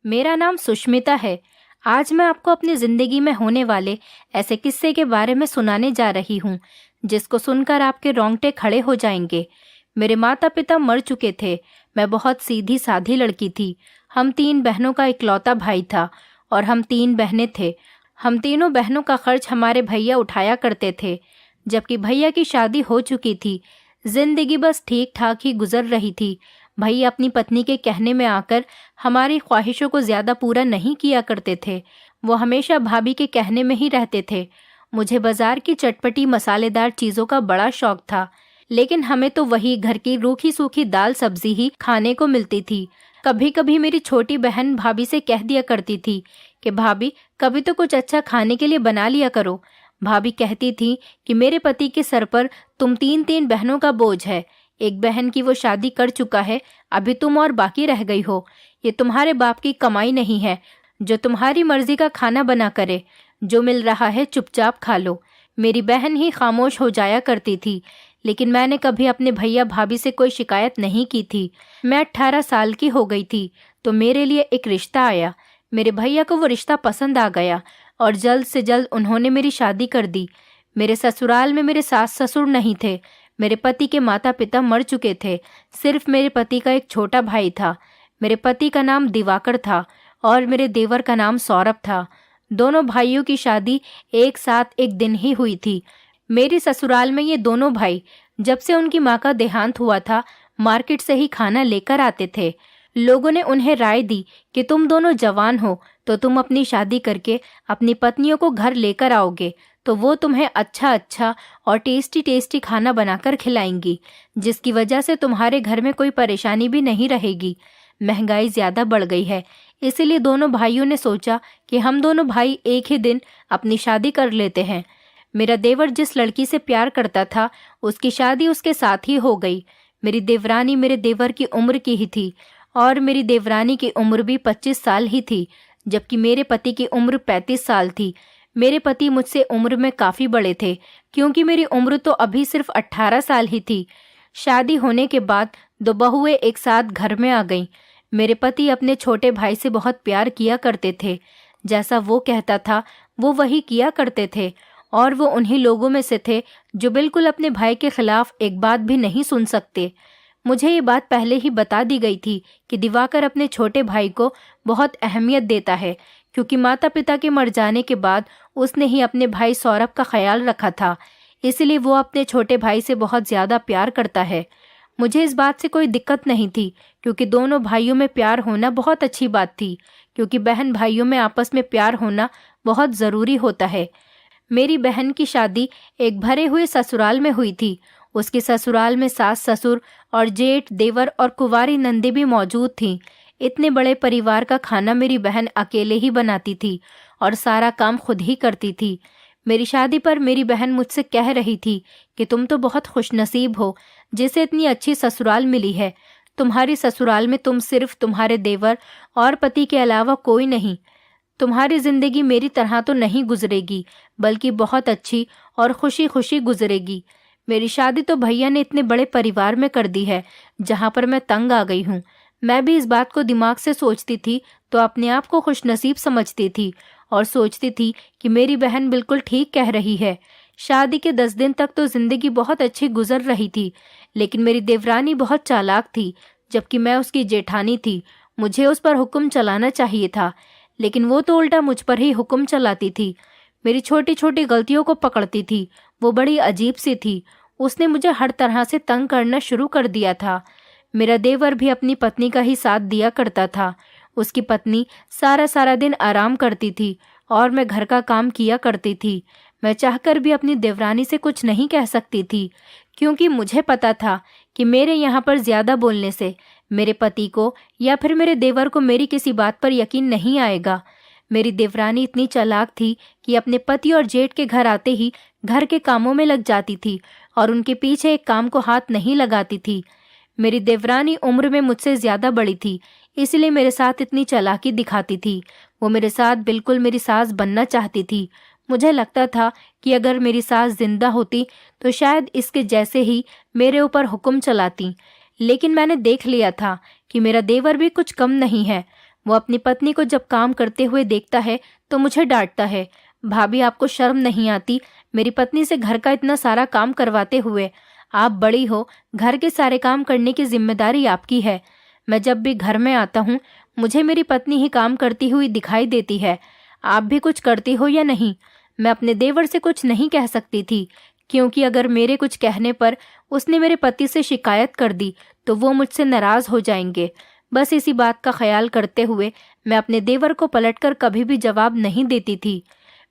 मेरा नाम सुष्मिता है। आज मैं आपको अपनी ज़िंदगी में होने वाले ऐसे किस्से के बारे में सुनाने जा रही हूँ, जिसको सुनकर आपके रोंगटे खड़े हो जाएंगे। मेरे माता पिता मर चुके थे। मैं बहुत सीधी साधी लड़की थी। हम 3 बहनों का इकलौता भाई था और हम 3 बहनें थे। हम तीनों बहनों का खर्च हमारे भैया उठाया करते थे। जबकि भैया की शादी हो चुकी थी, जिंदगी बस ठीक ठाक ही गुजर रही थी। भैया अपनी पत्नी के कहने में आकर हमारी ख्वाहिशों को ज़्यादा पूरा नहीं किया करते थे। वो हमेशा भाभी के कहने में ही रहते थे। मुझे बाजार की चटपटी मसालेदार चीज़ों का बड़ा शौक था, लेकिन हमें तो वही घर की रूखी सूखी दाल सब्जी ही खाने को मिलती थी। कभी कभी मेरी छोटी बहन भाभी से कह दिया करती थी कि भाभी, कभी तो कुछ अच्छा खाने के लिए बना लिया करो। भाभी कहती थी कि मेरे पति के सर पर तुम 3 बहनों का बोझ है। एक बहन की वो शादी कर चुका है, अभी तुम और बाकी रह गई हो। ये तुम्हारे बाप की कमाई नहीं है जो तुम्हारी मर्जी का खाना बना करे। जो मिल रहा है चुपचाप खा लो। मेरी बहन ही खामोश हो जाया करती थी, लेकिन मैंने कभी अपने भैया भाभी से कोई शिकायत नहीं की थी। मैं 18 साल की हो गई थी तो मेरे लिए एक रिश्ता आया। मेरे भैया को वो रिश्ता पसंद आ गया और जल्द से जल्द उन्होंने मेरी शादी कर दी। मेरे ससुराल में मेरे सास ससुर नहीं थे। मेरे पति के माता पिता मर चुके थे। सिर्फ मेरे पति का एक छोटा भाई था। मेरे पति का नाम दिवाकर था और मेरे देवर का नाम सौरभ था। दोनों भाइयों की शादी एक साथ एक दिन ही हुई थी। मेरे ससुराल में ये दोनों भाई जब से उनकी माँ का देहांत हुआ था, मार्केट से ही खाना लेकर आते थे। लोगों ने उन्हें राय दी कि तुम दोनों जवान हो तो तुम अपनी शादी करके अपनी पत्नियों को घर लेकर आओगे तो वो तुम्हें अच्छा अच्छा और टेस्टी टेस्टी खाना बनाकर खिलाएंगी, जिसकी वजह से तुम्हारे घर में कोई परेशानी भी नहीं रहेगी। महंगाई ज़्यादा बढ़ गई है, इसीलिए दोनों भाइयों ने सोचा कि हम दोनों भाई एक ही दिन अपनी शादी कर लेते हैं। मेरा देवर जिस लड़की से प्यार करता था, उसकी शादी उसके साथ ही हो गई। मेरी देवरानी मेरे देवर की उम्र की ही थी और मेरी देवरानी की उम्र भी 25 साल ही थी, जबकि मेरे पति की उम्र 35 साल थी। मेरे पति मुझसे उम्र में काफ़ी बड़े थे, क्योंकि मेरी उम्र तो अभी सिर्फ 18 साल ही थी। शादी होने के बाद 2 बहुएं एक साथ घर में आ गईं। मेरे पति अपने छोटे भाई से बहुत प्यार किया करते थे। जैसा वो कहता था वो वही किया करते थे, और वो उन्हीं लोगों में से थे जो बिल्कुल अपने भाई के खिलाफ एक बात भी नहीं सुन सकते। मुझे ये बात पहले ही बता दी गई थी कि दिवाकर अपने छोटे भाई को बहुत अहमियत देता है, क्योंकि माता पिता के मर जाने के बाद उसने ही अपने भाई सौरभ का ख्याल रखा था। इसलिए वो अपने छोटे भाई से बहुत ज़्यादा प्यार करता है। मुझे इस बात से कोई दिक्कत नहीं थी, क्योंकि दोनों भाइयों में प्यार होना बहुत अच्छी बात थी, क्योंकि बहन भाइयों में आपस में प्यार होना बहुत ज़रूरी होता है। मेरी बहन की शादी एक भरे हुए ससुराल में हुई थी। उसके ससुराल में सास ससुर और जेठ देवर और कुंवारी नंदी भी मौजूद थीं। इतने बड़े परिवार का खाना मेरी बहन अकेले ही बनाती थी और सारा काम खुद ही करती थी। मेरी शादी पर मेरी बहन मुझसे कह रही थी कि तुम तो बहुत खुशनसीब हो जिसे इतनी अच्छी ससुराल मिली है। तुम्हारी ससुराल में तुम सिर्फ तुम्हारे देवर और पति के अलावा कोई नहीं। तुम्हारी जिंदगी मेरी तरह तो नहीं गुजरेगी, बल्कि बहुत अच्छी और खुशी खुशी गुजरेगी। मेरी शादी तो भैया ने इतने बड़े परिवार में कर दी है, जहाँ पर मैं तंग आ गई हूँ। मैं भी इस बात को दिमाग से सोचती थी तो अपने आप को खुशनसीब समझती थी और सोचती थी कि मेरी बहन बिल्कुल ठीक कह रही है। शादी के 10 दिन तक तो जिंदगी बहुत अच्छी गुजर रही थी, लेकिन मेरी देवरानी बहुत चालाक थी, जबकि मैं उसकी जेठानी थी। मुझे उस पर हुक्म चलाना चाहिए था, लेकिन वो तो उल्टा मुझ पर ही हुक्म चलाती थी। मेरी छोटी छोटी गलतियों को पकड़ती थी। वो बड़ी अजीब सी थी। उसने मुझे हर तरह से तंग करना शुरू कर दिया था। मेरा देवर भी अपनी पत्नी का ही साथ दिया करता था। उसकी पत्नी सारा सारा दिन आराम करती थी और मैं घर का काम किया करती थी। मैं चाहकर भी अपनी देवरानी से कुछ नहीं कह सकती थी, क्योंकि मुझे पता था कि मेरे यहाँ पर ज़्यादा बोलने से मेरे पति को या फिर मेरे देवर को मेरी किसी बात पर यकीन नहीं आएगा। मेरी देवरानी इतनी चालाक थी कि अपने पति और जेठ के घर आते ही घर के कामों में लग जाती थी और उनके पीछे एक काम को हाथ नहीं लगाती थी। मेरी देवरानी उम्र में मुझसे ज़्यादा बड़ी थी, इसलिए मेरे साथ इतनी चालाकी दिखाती थी। वो मेरे साथ बिल्कुल मेरी सास बनना चाहती थी। मुझे लगता था कि अगर मेरी सास जिंदा होती तो शायद इसके जैसे ही मेरे ऊपर हुक्म चलाती, लेकिन मैंने देख लिया था कि मेरा देवर भी कुछ कम नहीं है। वो अपनी पत्नी को जब काम करते हुए देखता है तो मुझे डांटता है, भाभी आपको शर्म नहीं आती मेरी पत्नी से घर का इतना सारा काम करवाते हुए? आप बड़ी हो, घर के सारे काम करने की जिम्मेदारी आपकी है। मैं जब भी घर में आता हूँ मुझे मेरी पत्नी ही काम करती हुई दिखाई देती है। आप भी कुछ करती हो या नहीं? मैं अपने देवर से कुछ नहीं कह सकती थी, क्योंकि अगर मेरे कुछ कहने पर उसने मेरे पति से शिकायत कर दी तो वो मुझसे नाराज हो जाएंगे। बस इसी बात का ख्याल करते हुए मैं अपने देवर को पलटकर कभी भी जवाब नहीं देती थी।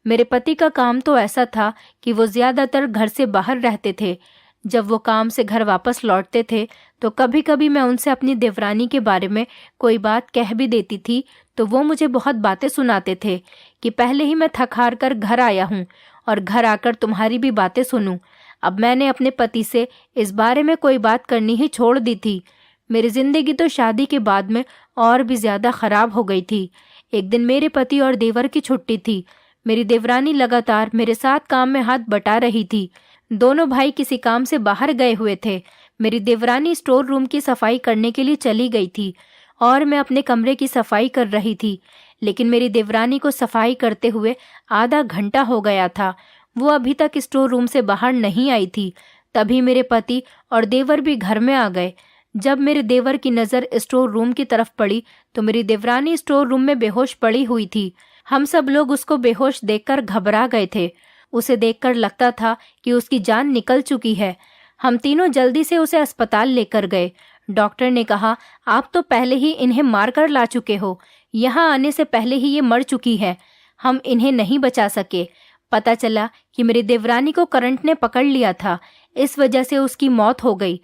मेरे पति का काम तो ऐसा था कि वो ज्यादातर घर से बाहर रहते थे। जब वो काम से घर वापस लौटते थे तो कभी कभी मैं उनसे अपनी देवरानी के बारे में कोई बात कह भी देती थी तो वो मुझे बहुत बातें सुनाते थे कि पहले ही मैं थक हार कर घर आया हूँ और घर आकर तुम्हारी भी बातें सुनूं। अब मैंने अपने पति से इस बारे में कोई बात करनी ही छोड़ दी थी। मेरी जिंदगी तो शादी के बाद में और भी ज्यादा खराब हो गई थी। एक दिन मेरे पति और देवर की छुट्टी थी। मेरी देवरानी लगातार मेरे साथ काम में हाथ बटा रही थी। दोनों भाई किसी काम से बाहर गए हुए थे। मेरी देवरानी स्टोर रूम की सफाई करने के लिए चली गई थी और मैं अपने कमरे की सफाई कर रही थी। लेकिन मेरी देवरानी को सफाई करते हुए आधा घंटा हो गया था। वो अभी तक स्टोर रूम से बाहर नहीं आई थी। तभी मेरे पति और देवर भी घर में आ गए। जब मेरे देवर की नज़र स्टोर रूम की तरफ पड़ी तो मेरी देवरानी स्टोर रूम में बेहोश पड़ी हुई थी। हम सब लोग उसको बेहोश देखकर घबरा गए थे। उसे देखकर लगता था कि उसकी जान निकल चुकी है। हम तीनों जल्दी से उसे अस्पताल लेकर गए। डॉक्टर ने कहा, आप तो पहले ही इन्हें मार कर ला चुके हो। यहाँ आने से पहले ही ये मर चुकी है। हम इन्हें नहीं बचा सके। पता चला कि मेरी देवरानी को करंट ने पकड़ लिया था, इस वजह से उसकी मौत हो गई।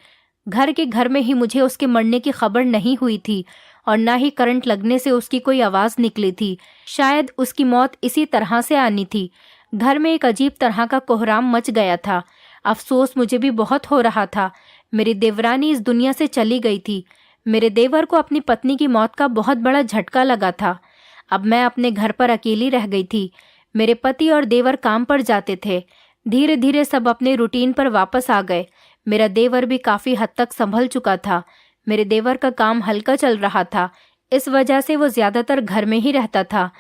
घर में ही मुझे उसके मरने की खबर नहीं हुई थी और ना ही करंट लगने से उसकी कोई आवाज़ निकली थी। शायद उसकी मौत इसी तरह से आनी थी। घर में एक अजीब तरह का कोहराम मच गया था। अफसोस मुझे भी बहुत हो रहा था। मेरी देवरानी इस दुनिया से चली गई थी। मेरे देवर को अपनी पत्नी की मौत का बहुत बड़ा झटका लगा था। अब मैं अपने घर पर अकेली रह गई थी। मेरे पति और देवर काम पर जाते थे। धीरे धीरे सब अपने रूटीन पर वापस आ गए। मेरा देवर भी काफ़ी हद तक संभल चुका था। मेरे देवर का काम हल्का चल रहा था, इस वजह से वो ज़्यादातर घर में ही रहता था।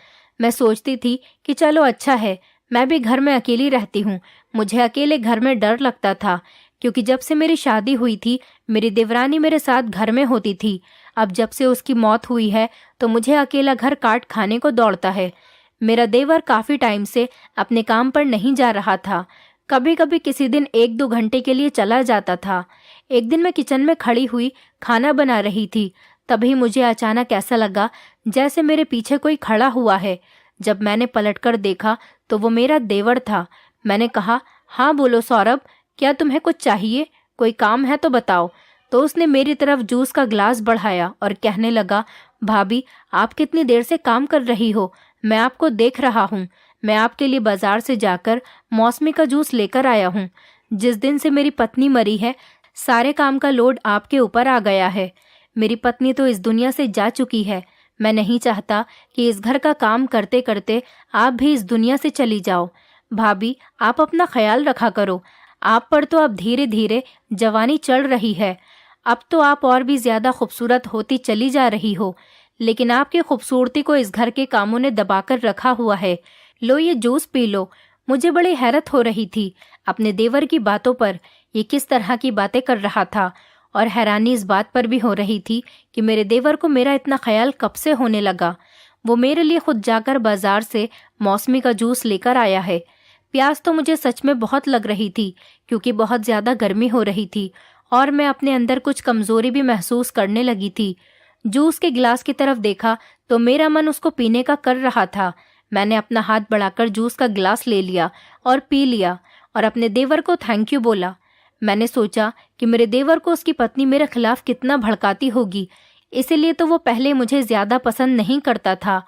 मैं सोचती थी कि चलो अच्छा है, मैं भी घर में अकेली रहती हूँ। मुझे अकेले घर में डर लगता था, क्योंकि जब से मेरी शादी हुई थी मेरी देवरानी मेरे साथ घर में होती थी। अब जब से उसकी मौत हुई है तो मुझे अकेला घर काट खाने को दौड़ता है। मेरा देवर काफ़ी टाइम से अपने काम पर नहीं जा रहा था। कभी कभी किसी दिन 1-2 घंटे के लिए चला जाता था। एक दिन मैं किचन में खड़ी हुई खाना बना रही थी। तभी मुझे अचानक ऐसा लगा जैसे मेरे पीछे कोई खड़ा हुआ है। जब मैंने पलटकर देखा तो वो मेरा देवर था। मैंने कहा, हाँ बोलो सौरभ, क्या तुम्हें कुछ चाहिए? कोई काम है तो बताओ। तो उसने मेरी तरफ जूस का ग्लास बढ़ाया और कहने लगा, भाभी आप कितनी देर से काम कर रही हो, मैं आपको देख रहा हूँ। मैं आपके लिए बाजार से जाकर मौसमी का जूस लेकर आया हूँ। जिस दिन से मेरी पत्नी मरी है सारे काम का लोड आपके ऊपर आ गया है। मेरी पत्नी तो इस दुनिया से जा चुकी है। मैं नहीं चाहता कि इस घर का काम करते करते आप भी इस दुनिया से चली जाओ। भाभी आप अपना ख्याल रखा करो। आप पर तो अब धीरे धीरे जवानी चढ़ रही है। अब तो आप और भी ज़्यादा खूबसूरत होती चली जा रही हो, लेकिन आपकी खूबसूरती को इस घर के कामों ने दबाकर रखा हुआ है। लो ये जूस पी लो। मुझे बड़ी हैरत हो रही थी अपने देवर की बातों पर। ये किस तरह की बातें कर रहा था, और हैरानी इस बात पर भी हो रही थी कि मेरे देवर को मेरा इतना ख्याल कब से होने लगा। वो मेरे लिए खुद जाकर बाजार से मौसमी का जूस लेकर आया है। प्यास तो मुझे सच में बहुत लग रही थी, क्योंकि बहुत ज़्यादा गर्मी हो रही थी और मैं अपने अंदर कुछ कमज़ोरी भी महसूस करने लगी थी। जूस के गिलास की तरफ देखा तो मेरा मन उसको पीने का कर रहा था। मैंने अपना हाथ बढ़ाकर जूस का गिलास ले लिया और पी लिया और अपने देवर को थैंक यू बोला। मैंने सोचा कि मेरे देवर को उसकी पत्नी मेरे खिलाफ कितना भड़काती होगी, इसीलिए तो वो पहले मुझे ज़्यादा पसंद नहीं करता था।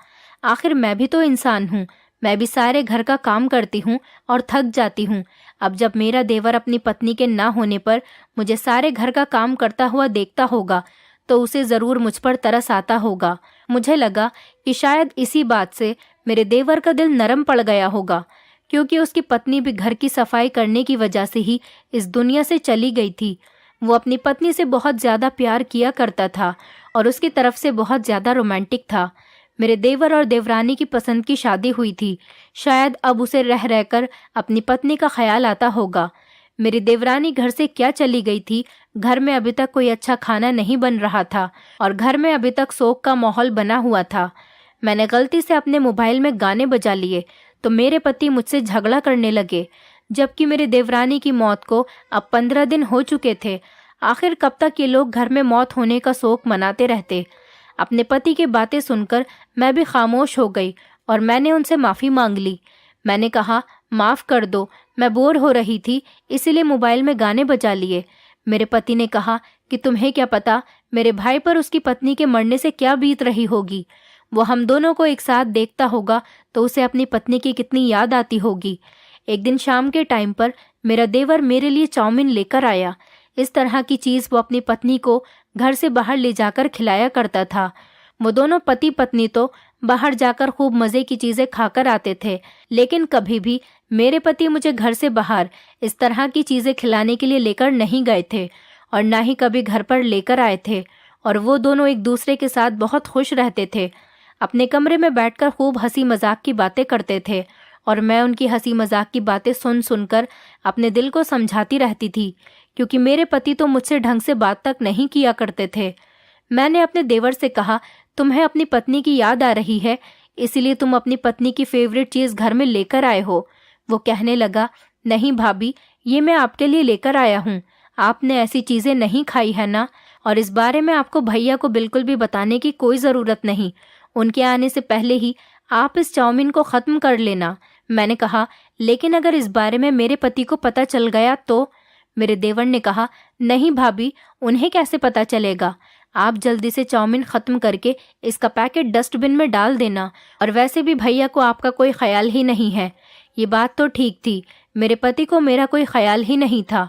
आखिर मैं भी तो इंसान हूँ, मैं भी सारे घर का काम करती हूँ और थक जाती हूँ। अब जब मेरा देवर अपनी पत्नी के ना होने पर मुझे सारे घर का काम करता हुआ देखता होगा तो उसे ज़रूर मुझ पर तरस आता होगा। मुझे लगा कि शायद इसी बात से मेरे देवर का दिल नरम पड़ गया होगा, क्योंकि उसकी पत्नी भी घर की सफाई करने की वजह से ही इस दुनिया से चली गई थी। वो अपनी पत्नी से बहुत ज़्यादा प्यार किया करता था और उसकी तरफ से बहुत ज़्यादा रोमांटिक था। मेरे देवर और देवरानी की पसंद की शादी हुई थी। शायद अब उसे रह रहकर अपनी पत्नी का ख्याल आता होगा। मेरी देवरानी घर से क्या चली गई थी। घर में अभी तक कोई अच्छा खाना नहीं बन रहा था और घर में अभी तक शोक का माहौल बना हुआ था। मैंने गलती से अपने मोबाइल में गाने बजा लिए तो मेरे पति मुझसे झगड़ा करने लगे, जबकि मेरी देवरानी की मौत को अब 15 दिन हो चुके थे। आखिर कब तक ये लोग घर में मौत होने का शोक मनाते रहते। अपने पति की बातें सुनकर मैं भी खामोश हो गई और मैंने उनसे माफ़ी मांग ली। मैंने कहा, माफ़ कर दो, मैं बोर हो रही थी इसीलिए मोबाइल में गाने बजा लिए। मेरे पति ने कहा कि तुम्हें क्या पता मेरे भाई पर उसकी पत्नी के मरने से क्या बीत रही होगी। वो हम दोनों को एक साथ देखता होगा तो उसे अपनी पत्नी की कितनी याद आती होगी। एक दिन शाम के टाइम पर मेरा देवर मेरे लिए चाउमीन लेकर आया। इस तरह की चीज़ वो अपनी पत्नी को घर से बाहर ले जाकर खिलाया करता था। वो दोनों पति पत्नी तो बाहर जाकर खूब मज़े की चीज़ें खाकर आते थे, लेकिन कभी भी मेरे पति मुझे घर से बाहर इस तरह की चीज़ें खिलाने के लिए लेकर नहीं गए थे और ना ही कभी घर पर लेकर आए थे। और वो दोनों एक दूसरे के साथ बहुत खुश रहते थे। अपने कमरे में बैठकर खूब हंसी मजाक की बातें करते थे और मैं उनकी हंसी मजाक की बातें सुन सुनकर अपने दिल को समझाती रहती थी, क्योंकि मेरे पति तो मुझसे ढंग से बात तक नहीं किया करते थे। मैंने अपने देवर से कहा, तुम्हें अपनी पत्नी की याद आ रही है इसलिए तुम अपनी पत्नी की फेवरेट चीज़ घर में लेकर आए हो। वो कहने लगा, नहीं भाभी, ये मैं आपके लिए लेकर आया हूँ। आपने ऐसी चीज़ें नहीं खाई है ना, और इस बारे में आपको भैया को बिल्कुल भी बताने की कोई ज़रूरत नहीं। उनके आने से पहले ही आप इस चाउमीन को ख़त्म कर लेना। मैंने कहा, लेकिन अगर इस बारे में मेरे पति को पता चल गया तो? मेरे देवर ने कहा, नहीं भाभी, उन्हें कैसे पता चलेगा। आप जल्दी से चाउमीन ख़त्म करके इसका पैकेट डस्टबिन में डाल देना। और वैसे भी भैया को आपका कोई ख्याल ही नहीं है। ये बात तो ठीक थी, मेरे पति को मेरा कोई ख्याल ही नहीं था।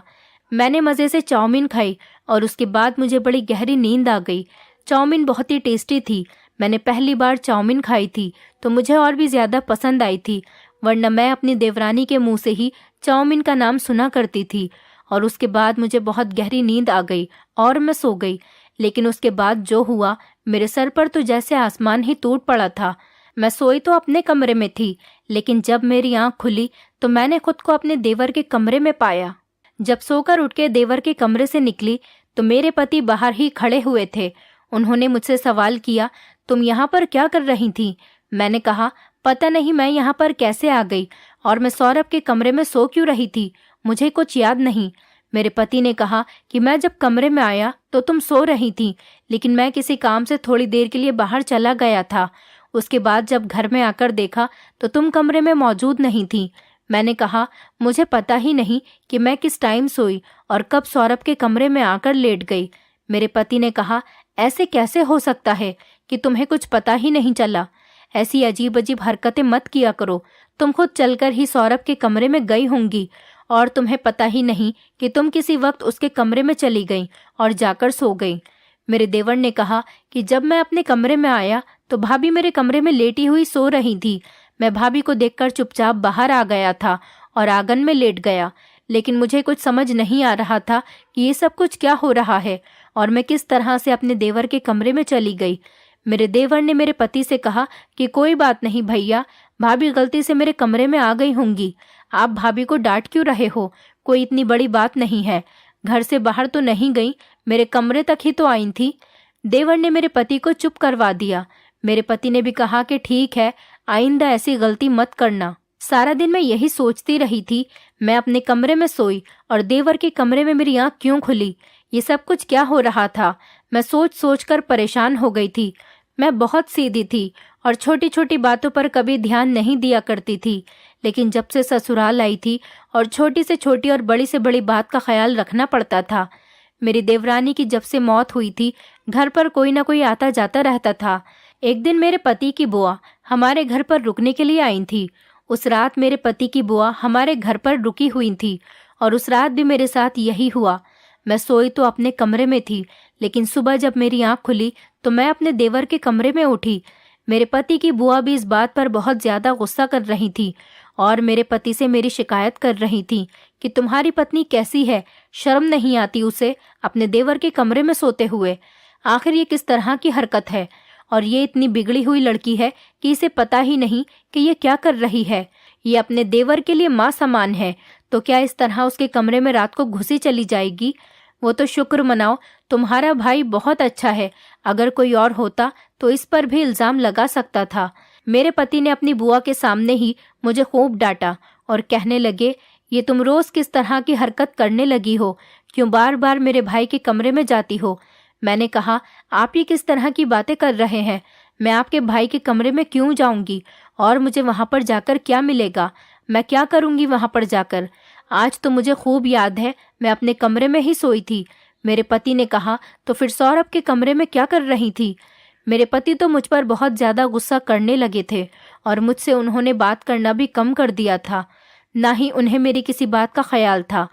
मैंने मज़े से चाउमीन खाई और उसके बाद मुझे बड़ी गहरी नींद आ गई। चाउमीन बहुत ही टेस्टी थी। मैंने पहली बार चाउमीन खाई थी तो मुझे और भी ज़्यादा पसंद आई थी, वरना मैं अपनी देवरानी के मुंह से ही चाउमीन का नाम सुना करती थी। और उसके बाद मुझे बहुत गहरी नींद आ गई और मैं सो गई। लेकिन उसके बाद जो हुआ, मेरे सर पर तो जैसे आसमान ही टूट पड़ा था। मैं सोई तो अपने कमरे में थी, लेकिन जब मेरी आंख खुली तो मैंने खुद को अपने देवर के कमरे में पाया। जब सोकर उठ के देवर के कमरे से निकली तो मेरे पति बाहर ही खड़े हुए थे। उन्होंने मुझसे सवाल किया, तुम यहाँ पर क्या कर रही थी? मैंने कहा, पता नहीं मैं यहाँ पर कैसे आ गई और मैं सौरभ के कमरे में सो क्यों रही थी, मुझे कुछ याद नहीं। मेरे पति ने कहा कि मैं जब कमरे में आया तो तुम सो रही थी, लेकिन मैं किसी काम से थोड़ी देर के लिए बाहर चला गया था। उसके बाद जब घर में आकर देखा तो तुम कमरे में मौजूद नहीं थी। मैंने कहा, मुझे पता ही नहीं कि मैं किस टाइम सोई और कब सौरभ के कमरे में आकर लेट गई। मेरे पति ने कहा, ऐसे कैसे हो सकता है कि तुम्हें कुछ पता ही नहीं चला। ऐसी अजीब अजीब हरकतें मत किया करो। तुम खुद चलकर ही सौरभ के कमरे में गई होंगी और तुम्हें पता ही नहीं कि तुम किसी वक्त उसके कमरे में चली गई और जाकर सो गई। मेरे देवर ने कहा कि जब मैं अपने कमरे में आया तो भाभी मेरे कमरे में लेटी हुई सो रही थी। मैं भाभी को देखकर चुपचाप बाहर आ गया था और आंगन में लेट गया, लेकिन मुझे कुछ समझ नहीं आ रहा था कि ये सब कुछ क्या हो रहा है और मैं किस तरह से अपने देवर के कमरे में चली गई। मेरे देवर ने मेरे पति से कहा कि कोई बात नहीं भैया, भाभी गलती से मेरे कमरे में आ गई होंगी। आप भाभी को डांट क्यों रहे हो? कोई इतनी बड़ी बात नहीं है। घर से बाहर तो नहीं गई, मेरे कमरे तक ही तो आई थी। देवर ने मेरे पति को चुप करवा दिया। मेरे पति ने भी कहा कि ठीक है, आइंदा ऐसी गलती मत करना। सारा दिन मैं यही सोचती रही थी। मैं अपने कमरे में सोई और देवर के कमरे में मेरी आंख क्यों खुली? ये सब कुछ क्या हो रहा था? मैं सोच सोच कर परेशान हो गई थी। मैं बहुत सीधी थी और छोटी छोटी बातों पर कभी ध्यान नहीं दिया करती थी, लेकिन जब से ससुराल आई थी और छोटी से छोटी और बड़ी से बड़ी बात का ख्याल रखना पड़ता था। मेरी देवरानी की जब से मौत हुई थी, घर पर कोई ना कोई आता जाता रहता था। एक दिन मेरे पति की बुआ हमारे घर पर रुकने के लिए आई थी। उस रात मेरे पति की बुआ हमारे घर पर रुकी हुई थी और उस रात भी मेरे साथ यही हुआ। मैं सोई तो अपने कमरे में थी, लेकिन सुबह जब मेरी आंख खुली तो मैं अपने देवर के कमरे में उठी। मेरे पति की बुआ भी इस बात पर बहुत ज़्यादा गुस्सा कर रही थी और मेरे पति से मेरी शिकायत कर रही थी कि तुम्हारी पत्नी कैसी है, शर्म नहीं आती उसे अपने देवर के कमरे में सोते हुए। आखिर ये किस तरह की हरकत है? और ये इतनी बिगड़ी हुई लड़की है कि इसे पता ही नहीं कि ये क्या कर रही है। ये अपने देवर के लिए माँ समान है, तो क्या इस तरह उसके कमरे में रात को घुसी चली जाएगी? वो तो शुक्र मनाओ, तुम्हारा भाई बहुत अच्छा है। अगर कोई और होता तो इस पर भी इल्जाम लगा सकता था। मेरे पति ने अपनी बुआ के सामने ही मुझे खूब डांटा और कहने लगे, ये तुम रोज किस तरह की हरकत करने लगी हो? क्यों बार बार मेरे भाई के कमरे में जाती हो? मैंने कहा, आप ये किस तरह की बातें कर रहे हैं? मैं आपके भाई के कमरे में क्यों जाऊंगी? और मुझे वहां पर जाकर क्या मिलेगा? मैं क्या करूंगी वहां पर जाकर? आज तो मुझे खूब याद है, मैं अपने कमरे में ही सोई थी। मेरे पति ने कहा, तो फिर सौरभ के कमरे में क्या कर रही थी? मेरे पति तो मुझ पर बहुत ज्यादा गुस्सा करने लगे थे और मुझसे उन्होंने बात करना भी कम कर दिया था। ना ही उन्हें मेरी किसी बात का ख्याल था।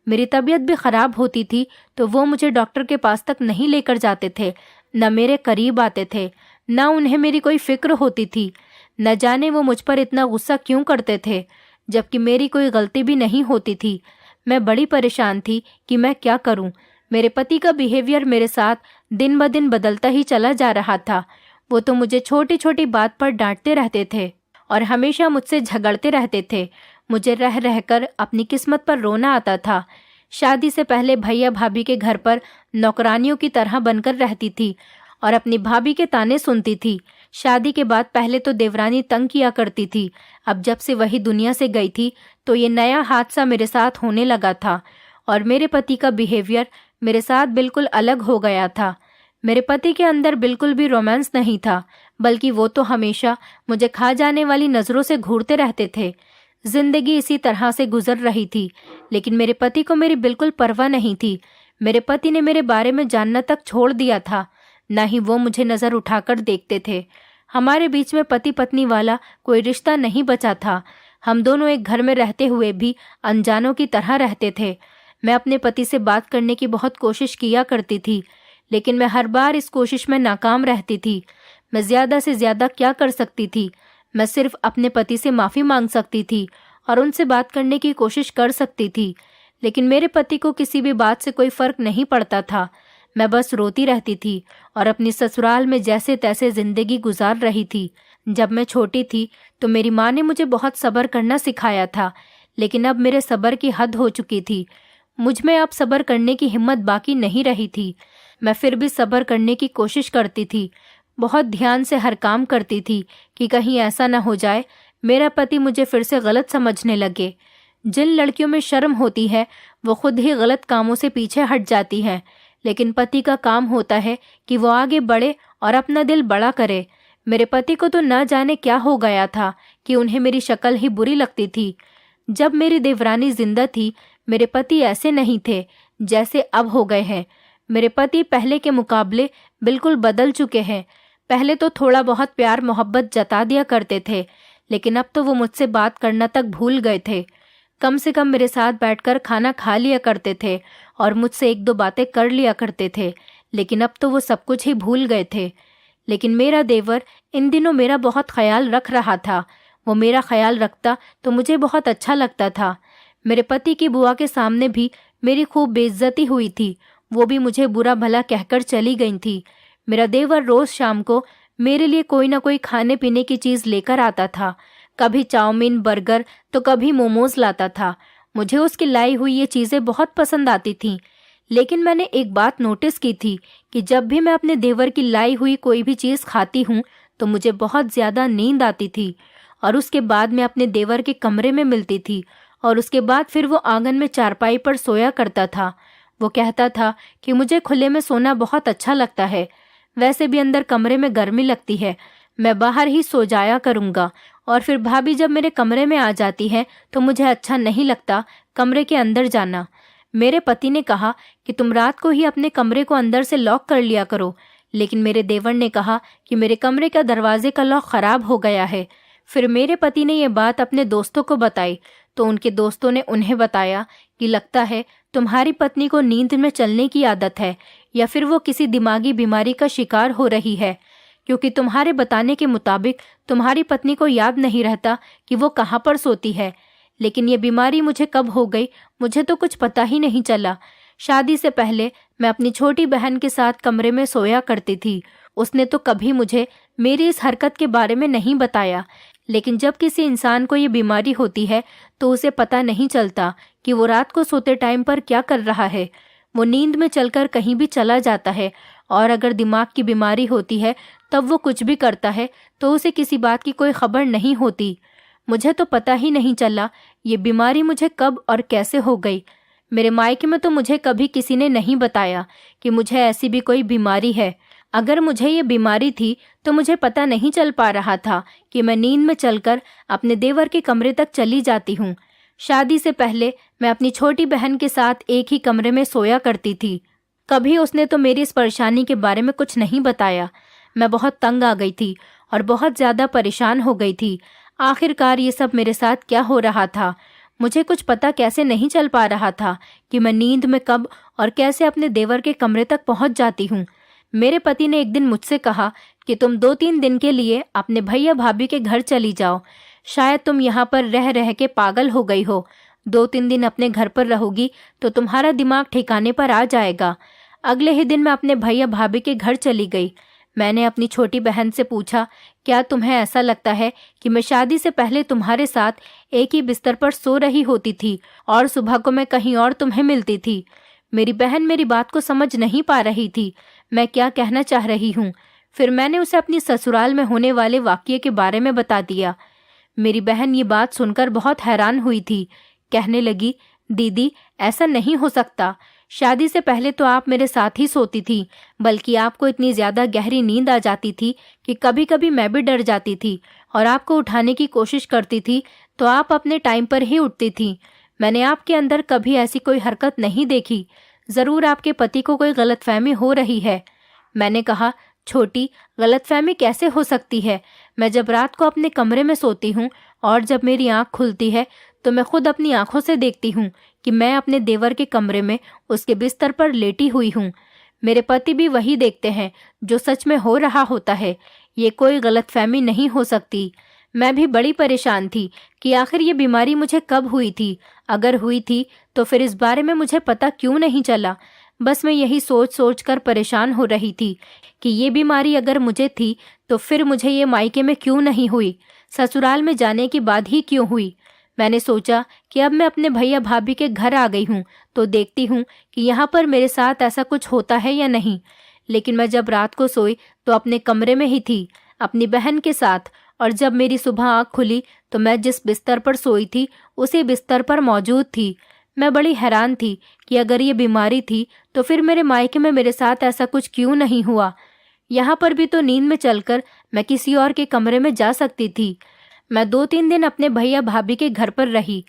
मेरी तबीयत भी खराब होती थी तो वो मुझे डॉक्टर के पास तक नहीं लेकर जाते थे, न मेरे करीब आते थे, न उन्हें मेरी कोई फिक्र होती थी। न जाने वो मुझ पर इतना गुस्सा क्यों करते थे, जबकि मेरी कोई गलती भी नहीं होती थी। मैं बड़ी परेशान थी कि मैं क्या करूं। मेरे पति का बिहेवियर मेरे साथ दिन ब दिन बदलता ही चला जा रहा था। वो तो मुझे छोटी छोटी बात पर डांटते रहते थे और हमेशा मुझसे झगड़ते रहते थे। मुझे रह रहकर अपनी किस्मत पर रोना आता था। शादी से पहले भैया भाभी के घर पर नौकरानियों की तरह बनकर रहती थी और अपनी भाभी के ताने सुनती थी। शादी के बाद पहले तो देवरानी तंग किया करती थी। अब जब से वही दुनिया से गई थी तो ये नया हादसा मेरे साथ होने लगा था और मेरे पति का बिहेवियर मेरे साथ बिल्कुल अलग हो गया था। मेरे पति के अंदर बिल्कुल भी रोमांस नहीं था, बल्कि वो तो हमेशा मुझे खा जाने वाली नजरों से घूरते रहते थे। जिंदगी इसी तरह से गुजर रही थी, लेकिन मेरे पति को मेरी बिल्कुल परवाह नहीं थी। मेरे पति ने मेरे बारे में जानना तक छोड़ दिया था, न ही वो मुझे नजर उठाकर देखते थे। हमारे बीच में पति पत्नी वाला कोई रिश्ता नहीं बचा था। हम दोनों एक घर में रहते हुए भी अनजानों की तरह रहते थे। मैं अपने पति से बात करने की बहुत कोशिश किया करती थी, लेकिन मैं हर बार इस कोशिश में नाकाम रहती थी। मैं ज्यादा से ज्यादा क्या कर सकती थी? मैं सिर्फ अपने पति से माफी मांग सकती थी और उनसे बात करने की कोशिश कर सकती थी, लेकिन मेरे पति को किसी भी बात से कोई फर्क नहीं पड़ता था। मैं बस रोती रहती थी और अपनी ससुराल में जैसे तैसे जिंदगी गुजार रही थी। जब मैं छोटी थी तो मेरी माँ ने मुझे बहुत सब्र करना सिखाया था, लेकिन अब मेरे सब्र की हद हो चुकी थी। मुझ में अब सब्र करने की हिम्मत बाकी नहीं रही थी। मैं फिर भी सब्र करने की कोशिश करती थी। बहुत ध्यान से हर काम करती थी कि कहीं ऐसा न हो जाए मेरा पति मुझे फिर से गलत समझने लगे। जिन लड़कियों में शर्म होती है वो खुद ही गलत कामों से पीछे हट जाती हैं, लेकिन पति का काम होता है कि वो आगे बढ़े और अपना दिल बड़ा करे। मेरे पति को तो न जाने क्या हो गया था कि उन्हें मेरी शक्ल ही बुरी लगती थी। जब मेरी देवरानी जिंदा थी मेरे पति ऐसे नहीं थे जैसे अब हो गए हैं। मेरे पति पहले के मुकाबले बिल्कुल बदल चुके हैं। पहले तो थोड़ा बहुत प्यार मोहब्बत जता दिया करते थे, लेकिन अब तो वो मुझसे बात करना तक भूल गए थे। कम से कम मेरे साथ बैठकर खाना खा लिया करते थे और मुझसे एक दो बातें कर लिया करते थे, लेकिन अब तो वो सब कुछ ही भूल गए थे। लेकिन मेरा देवर इन दिनों मेरा बहुत ख्याल रख रहा था। वो मेरा ख्याल रखता तो मुझे बहुत अच्छा लगता था। मेरे पति की बुआ के सामने भी मेरी खूब बेइज्जती हुई थी। वो भी मुझे बुरा भला कहकर चली गई थी। मेरा देवर रोज शाम को मेरे लिए कोई ना कोई खाने पीने की चीज लेकर आता था। कभी चाउमीन, बर्गर तो कभी मोमोज लाता था। मुझे उसकी लाई हुई ये चीजें बहुत पसंद आती थीं। लेकिन मैंने एक बात नोटिस की थी कि जब भी मैं अपने देवर की लाई हुई कोई भी चीज खाती हूँ तो मुझे बहुत ज्यादा नींद आती थी और उसके बाद मैं अपने देवर के कमरे में मिलती थी और उसके बाद फिर वो आंगन में चारपाई पर सोया करता था। वो कहता था कि मुझे खुले में सोना बहुत अच्छा लगता है, वैसे भी अंदर कमरे में गर्मी लगती है, मैं बाहर ही सो जाया करूंगा। और फिर भाभी जब मेरे कमरे में आ जाती है तो मुझे अच्छा नहीं लगता कमरे के अंदर जाना। मेरे पति ने कहा कि तुम रात को ही अपने कमरे को अंदर से लॉक कर लिया करो, लेकिन मेरे देवर ने कहा कि मेरे कमरे का दरवाजे का लॉक खराब हो गया है। फिर मेरे पति ने ये बात अपने दोस्तों को बताई तो उनके दोस्तों ने उन्हें बताया कि लगता है तुम्हारी पत्नी को नींद में चलने की आदत है या फिर वो किसी दिमागी बीमारी का शिकार हो रही है, क्योंकि तुम्हारे बताने के मुताबिक तुम्हारी पत्नी को याद नहीं रहता कि वो कहाँ पर सोती है। लेकिन ये बीमारी मुझे कब हो गई मुझे तो कुछ पता ही नहीं चला। शादी से पहले मैं अपनी छोटी बहन के साथ कमरे में सोया करती थी। उसने तो कभी मुझे मेरी इस हरकत के बारे में नहीं बताया, लेकिन जब किसी इंसान को ये बीमारी होती है तो उसे पता नहीं चलता कि वो रात को सोते टाइम पर क्या कर रहा है। वो नींद में चलकर कहीं भी चला जाता है, और अगर दिमाग की बीमारी होती है तब वो कुछ भी करता है तो उसे किसी बात की कोई खबर नहीं होती। मुझे तो पता ही नहीं चला ये बीमारी मुझे कब और कैसे हो गई। मेरे मायके में तो मुझे कभी किसी ने नहीं बताया कि मुझे ऐसी भी कोई बीमारी है। अगर मुझे ये बीमारी थी तो मुझे पता नहीं चल पा रहा था कि मैं नींद में चलकर अपने देवर के कमरे तक चली जाती हूँ। शादी से पहले मैं अपनी छोटी बहन के साथ एक ही कमरे में सोया करती थी। कभी उसने तो मेरी इस परेशानी के बारे में कुछ नहीं बताया। मैं बहुत तंग आ गई थी और बहुत ज़्यादा परेशान हो गई थी। आखिरकार ये सब मेरे साथ क्या हो रहा था? मुझे कुछ पता कैसे नहीं चल पा रहा था कि मैं नींद में कब और कैसे अपने देवर के कमरे तक पहुंच जाती हूँ। मेरे पति ने एक दिन मुझसे कहा कि तुम 2-3 दिन के लिए अपने भैया भाभी के घर चली जाओ। शायद तुम यहाँ पर रह रह के पागल हो गई हो। 2-3 दिन अपने घर पर रहोगी तो तुम्हारा दिमाग ठिकाने पर आ जाएगा। अगले ही दिन मैं अपने भैया भाभी के घर चली गई। मैंने अपनी छोटी बहन से पूछा, क्या तुम्हें ऐसा लगता है कि मैं शादी से पहले तुम्हारे साथ एक ही बिस्तर पर सो रही होती थी और सुबह को मैं कहीं और तुम्हें मिलती थी? मेरी बहन मेरी बात को समझ नहीं पा रही थी मैं क्या कहना चाह रही हूँ। फिर मैंने उसे अपनी ससुराल में होने वाले वाक़ये के बारे में बता दिया। मेरी बहन ये बात सुनकर बहुत हैरान हुई थी। कहने लगी, दीदी ऐसा नहीं हो सकता। शादी से पहले तो आप मेरे साथ ही सोती थी, बल्कि आपको इतनी ज़्यादा गहरी नींद आ जाती थी कि कभी कभी मैं भी डर जाती थी और आपको उठाने की कोशिश करती थी तो आप अपने टाइम पर ही उठती थी। मैंने आपके अंदर कभी ऐसी कोई हरकत नहीं देखी। ज़रूर आपके पति को कोई गलतफहमी हो रही है। मैंने कहा, छोटी, गलतफहमी कैसे हो सकती है? मैं जब रात को अपने कमरे में सोती हूँ और जब मेरी आँख खुलती है तो मैं खुद अपनी आँखों से देखती हूँ कि मैं अपने देवर के कमरे में उसके बिस्तर पर लेटी हुई हूँ। मेरे पति भी वही देखते हैं जो सच में हो रहा होता है। ये कोई गलतफहमी नहीं हो सकती। मैं भी बड़ी परेशान थी कि आखिर ये बीमारी मुझे कब हुई थी। अगर हुई थी तो फिर इस बारे में मुझे पता क्यों नहीं चला। बस मैं यही सोच सोच कर परेशान हो रही थी कि ये बीमारी अगर मुझे थी तो फिर मुझे ये मायके में क्यों नहीं हुई, ससुराल में जाने के बाद ही क्यों हुई। मैंने सोचा कि अब मैं अपने भैया भाभी के घर आ गई हूँ तो देखती हूँ कि यहाँ पर मेरे साथ ऐसा कुछ होता है या नहीं। लेकिन मैं जब रात को सोई तो अपने कमरे में ही थी अपनी बहन के साथ, और जब मेरी सुबह आँख खुली तो मैं जिस बिस्तर पर सोई थी उसी बिस्तर पर मौजूद थी। मैं बड़ी हैरान थी कि अगर ये बीमारी थी तो फिर मेरे मायके में मेरे साथ ऐसा कुछ क्यों नहीं हुआ। यहाँ पर भी तो नींद में चलकर मैं किसी और के कमरे में जा सकती थी। मैं 2-3 दिन अपने भैया भाभी के घर पर रही।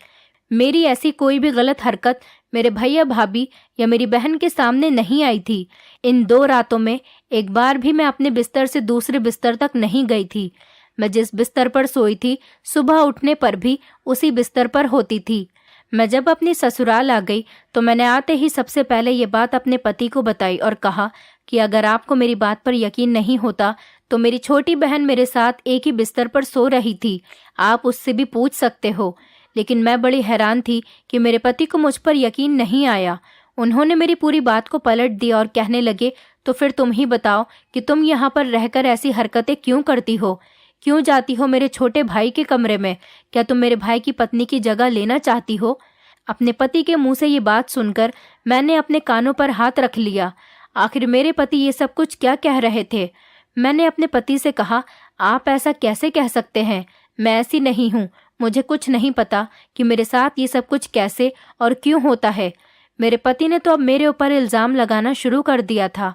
मेरी ऐसी कोई भी गलत हरकत मेरे भैया भाभी या मेरी बहन के सामने नहीं आई थी। इन 2 रातों में एक बार भी मैं अपने बिस्तर से दूसरे बिस्तर तक नहीं गई थी। मैं जिस बिस्तर पर सोई थी सुबह उठने पर भी उसी बिस्तर पर होती थी। मैं जब अपनी ससुराल आ गई तो मैंने आते ही सबसे पहले ये बात अपने पति को बताई और कहा कि अगर आपको मेरी बात पर यकीन नहीं होता तो मेरी छोटी बहन मेरे साथ एक ही बिस्तर पर सो रही थी, आप उससे भी पूछ सकते हो। लेकिन मैं बड़ी हैरान थी कि मेरे पति को मुझ पर यकीन नहीं आया। उन्होंने मेरी पूरी बात को पलट दिया और कहने लगे, तो फिर तुम ही बताओ कि तुम यहाँ पर रहकर ऐसी हरकतें क्यों करती हो? क्यों जाती हो मेरे छोटे भाई के कमरे में? क्या तुम मेरे भाई की पत्नी की जगह लेना चाहती हो? अपने पति के मुंह से ये बात सुनकर मैंने अपने कानों पर हाथ रख लिया। आखिर मेरे पति ये सब कुछ क्या कह रहे थे? मैंने अपने पति से कहा, आप ऐसा कैसे कह सकते हैं? मैं ऐसी नहीं हूँ। मुझे कुछ नहीं पता कि मेरे साथ ये सब कुछ कैसे और क्यों होता है। मेरे पति ने तो अब मेरे ऊपर इल्ज़ाम लगाना शुरू कर दिया था।